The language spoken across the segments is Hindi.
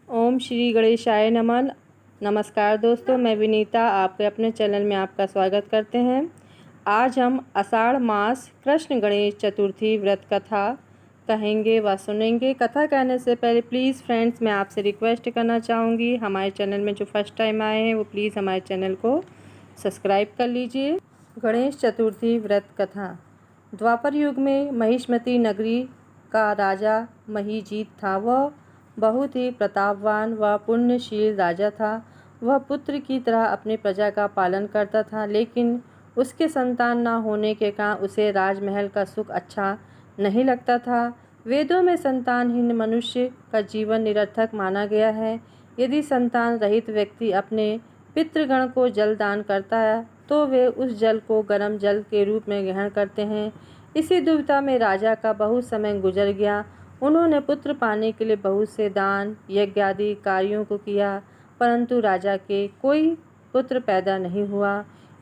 ओम श्री गणेशाय नमः। नमस्कार दोस्तों, मैं विनीता आपके अपने चैनल में आपका स्वागत करते हैं। आज हम आषाढ़ मास कृष्ण गणेश चतुर्थी व्रत कथा कहेंगे व सुनेंगे। कथा कहने से पहले प्लीज़ फ्रेंड्स, मैं आपसे रिक्वेस्ट करना चाहूँगी, हमारे चैनल में जो फर्स्ट टाइम आए हैं वो प्लीज़ हमारे चैनल को सब्सक्राइब कर लीजिए। गणेश चतुर्थी व्रत कथा। द्वापर युग में महिष्मती नगरी का राजा महीजीत था। वह बहुत ही प्रतापवान व पुण्यशील राजा था। वह पुत्र की तरह अपनी प्रजा का पालन करता था, लेकिन उसके संतान न होने के कारण उसे राजमहल का सुख अच्छा नहीं लगता था। वेदों में संतानहीन मनुष्य का जीवन निरर्थक माना गया है। यदि संतान रहित व्यक्ति अपने पितृगण को जल दान करता है तो वे उस जल को गर्म जल के रूप में ग्रहण करते हैं। इसी दुविधा में राजा का बहुत समय गुजर गया। उन्होंने पुत्र पाने के लिए बहुत से दान यज्ञ आदि कार्यों को किया, परंतु राजा के कोई पुत्र पैदा नहीं हुआ।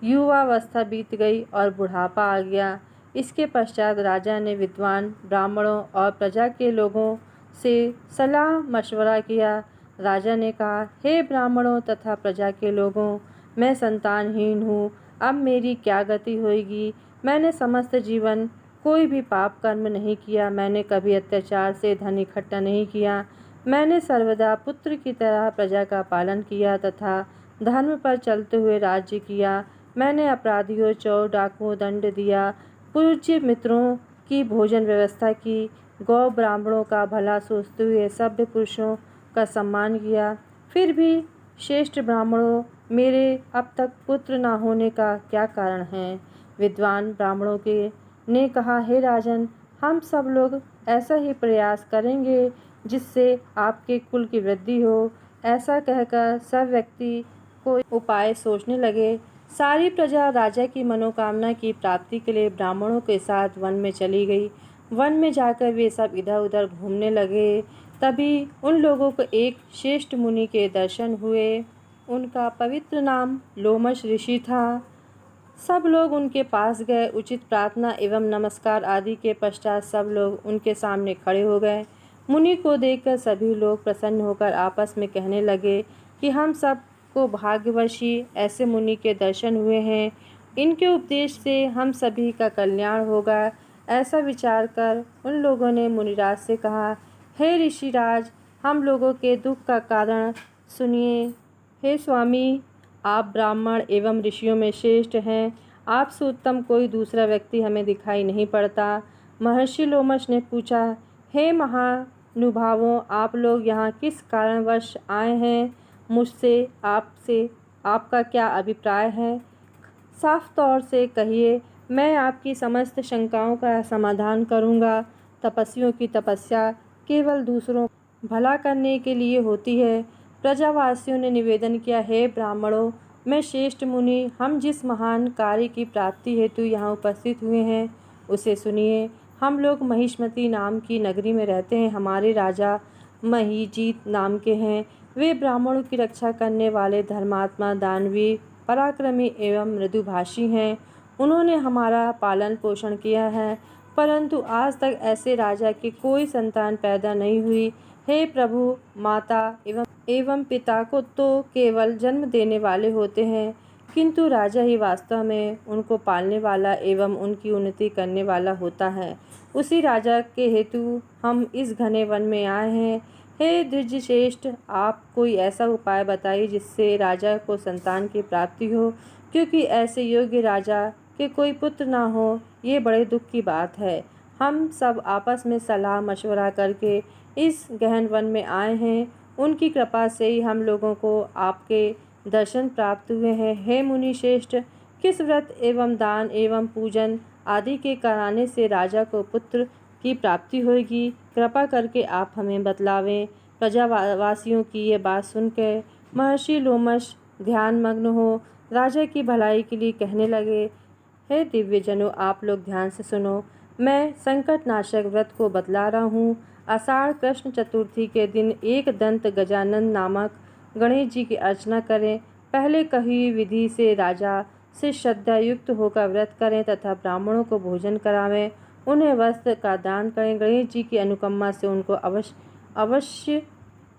युवावस्था बीत गई और बुढ़ापा आ गया। इसके पश्चात राजा ने विद्वान ब्राह्मणों और प्रजा के लोगों से सलाह मशवरा किया। राजा ने कहा, हे ब्राह्मणों तथा प्रजा के लोगों, मैं संतानहीन हूँ। अब मेरी क्या गति होगी। मैंने समस्त जीवन कोई भी पाप कर्म नहीं किया। मैंने कभी अत्याचार से धन इकट्ठा नहीं किया। मैंने सर्वदा पुत्र की तरह प्रजा का पालन किया तथा धर्म पर चलते हुए राज्य किया। मैंने अपराधियों चोर डाकुओं दंड दिया, पूज्य मित्रों की भोजन व्यवस्था की, गौ ब्राह्मणों का भला सोचते हुए सभ्य पुरुषों का सम्मान किया। फिर भी श्रेष्ठ ब्राह्मणों, मेरे अब तक पुत्र न होने का क्या कारण है। विद्वान ब्राह्मणों के ने कहा, हे राजन, हम सब लोग ऐसा ही प्रयास करेंगे जिससे आपके कुल की वृद्धि हो। ऐसा कहकर सब व्यक्ति कोई उपाय सोचने लगे। सारी प्रजा राजा की मनोकामना की प्राप्ति के लिए ब्राह्मणों के साथ वन में चली गई। वन में जाकर वे सब इधर उधर घूमने लगे। तभी उन लोगों को एक श्रेष्ठ मुनि के दर्शन हुए। उनका पवित्र नाम लोमश ऋषि था। सब लोग उनके पास गए। उचित प्रार्थना एवं नमस्कार आदि के पश्चात सब लोग उनके सामने खड़े हो गए। मुनि को देखकर सभी लोग प्रसन्न होकर आपस में कहने लगे कि हम सब को भाग्यवशी ऐसे मुनि के दर्शन हुए हैं। इनके उपदेश से हम सभी का कल्याण होगा। ऐसा विचार कर उन लोगों ने मुनिराज से कहा, हे ऋषिराज, हम लोगों के दुख का कारण सुनिए। हे स्वामी, आप ब्राह्मण एवं ऋषियों में श्रेष्ठ हैं। आपसे उत्तम कोई दूसरा व्यक्ति हमें दिखाई नहीं पड़ता। महर्षि लोमश ने पूछा, हे महानुभावों, आप लोग यहाँ किस कारणवश आए हैं। मुझसे आपसे आपका क्या अभिप्राय है। साफ तौर से कहिए, मैं आपकी समस्त शंकाओं का समाधान करूँगा। तपस्वियों की तपस्या केवल दूसरों भला करने के लिए होती है। प्रजावासियों ने निवेदन किया, हे ब्राह्मणों, मैं श्रेष्ठ मुनि, हम जिस महान कार्य की प्राप्ति हेतु यहाँ उपस्थित हुए हैं उसे सुनिए। हम लोग महिष्मती नाम की नगरी में रहते हैं। हमारे राजा महीजीत नाम के हैं। वे ब्राह्मणों की रक्षा करने वाले धर्मात्मा, दानवीर, पराक्रमी एवं मृदुभाषी हैं। उन्होंने हमारा पालन पोषण किया है, परंतु आज तक ऐसे राजा की कोई संतान पैदा नहीं हुई। हे प्रभु, माता एवं पिता को तो केवल जन्म देने वाले होते हैं, किंतु राजा ही वास्तव में उनको पालने वाला एवं उनकी उन्नति करने वाला होता है। उसी राजा के हेतु हम इस घने वन में आए हैं। हे द्विजश्रेष्ठ, आप कोई ऐसा उपाय बताइए जिससे राजा को संतान की प्राप्ति हो, क्योंकि ऐसे योग्य राजा के कोई पुत्र ना हो, ये बड़े दुख की बात है। हम सब आपस में सलाह मशवरा करके इस गहन वन में आए हैं। उनकी कृपा से ही हम लोगों को आपके दर्शन प्राप्त हुए हैं। हे मुनि श्रेष्ठ, किस व्रत एवं दान एवं पूजन आदि के कराने से राजा को पुत्र की प्राप्ति होगी, कृपा करके आप हमें बतलावें। प्रजावासियों की ये बात सुनकर महर्षि लोमश ध्यानमग्न हो राजा की भलाई के लिए कहने लगे, हे दिव्यजनों, आप लोग ध्यान से सुनो। मैं संकटनाशक व्रत को बतला रहा हूँ। आषाढ़ कृष्ण चतुर्थी के दिन एक दंत गजानन नामक गणेश जी की अर्चना करें। पहले कही विधि से राजा से श्रद्धा युक्त होकर व्रत करें तथा ब्राह्मणों को भोजन करावें, उन्हें वस्त्र का दान करें। गणेश जी की अनुकंपा से उनको अवश्य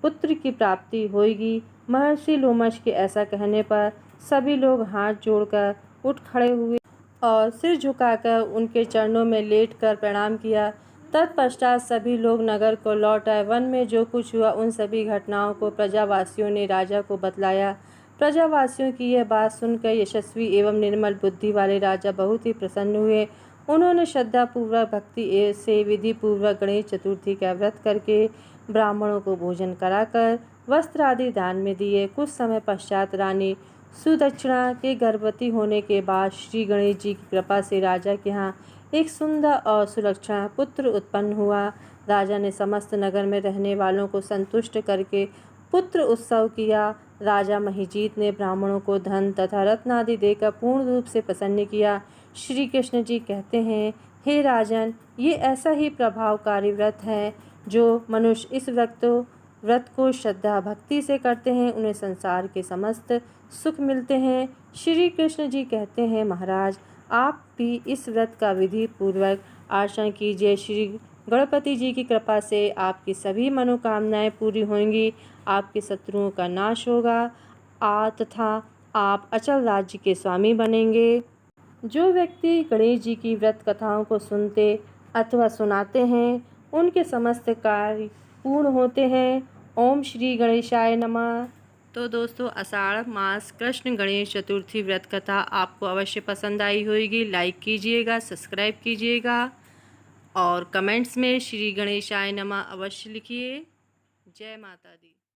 पुत्र की प्राप्ति होगी। महर्षि लोमश के ऐसा कहने पर सभी लोग हाथ जोड़कर उठ खड़े हुए और सिर झुकाकर उनके चरणों में लेटकर प्रणाम किया। तत्पश्चात सभी लोग नगर को लौट आए। वन में जो कुछ हुआ उन सभी घटनाओं को प्रजावासियों ने राजा को बतलाया। प्रजावासियों की यह बात सुनकर यशस्वी एवं निर्मल बुद्धि वाले राजा बहुत ही प्रसन्न हुए। उन्होंने श्रद्धापूर्वक भक्ति से विधि पूर्वक गणेश चतुर्थी का व्रत करके ब्राह्मणों को भोजन कराकर वस्त्र आदि दान में दिए। कुछ समय पश्चात रानी सुदक्षिणा के गर्भवती होने के बाद श्री गणेश जी की कृपा से राजा के यहाँ एक सुंदर और सुलक्षण पुत्र उत्पन्न हुआ। राजा ने समस्त नगर में रहने वालों को संतुष्ट करके पुत्र उत्सव किया। राजा महिजीत ने ब्राह्मणों को धन तथा रत्न आदि देकर पूर्ण रूप से प्रसन्न किया। श्री कृष्ण जी कहते हैं, हे राजन, ये ऐसा ही प्रभावकारी व्रत है। जो मनुष्य इस व्रत को श्रद्धा भक्ति से करते हैं उन्हें संसार के समस्त सुख मिलते हैं। श्री कृष्ण जी कहते हैं, महाराज, आप भी इस व्रत का विधि पूर्वक आचरण कीजिए। श्री गणपति जी की कृपा से आपकी सभी मनोकामनाएं पूरी होंगी, आपके शत्रुओं का नाश होगा तथा आप अचल राज्य के स्वामी बनेंगे। जो व्यक्ति गणेश जी की व्रत कथाओं को सुनते अथवा सुनाते हैं उनके समस्त कार्य पूर्ण होते हैं। ओम श्री गणेशाय नमः। तो दोस्तों, आषाढ़ मास कृष्ण गणेश चतुर्थी व्रत कथा आपको अवश्य पसंद आई होगी। लाइक कीजिएगा, सब्सक्राइब कीजिएगा और कमेंट्स में श्री गणेशाय नमः अवश्य लिखिए। जय माता दी।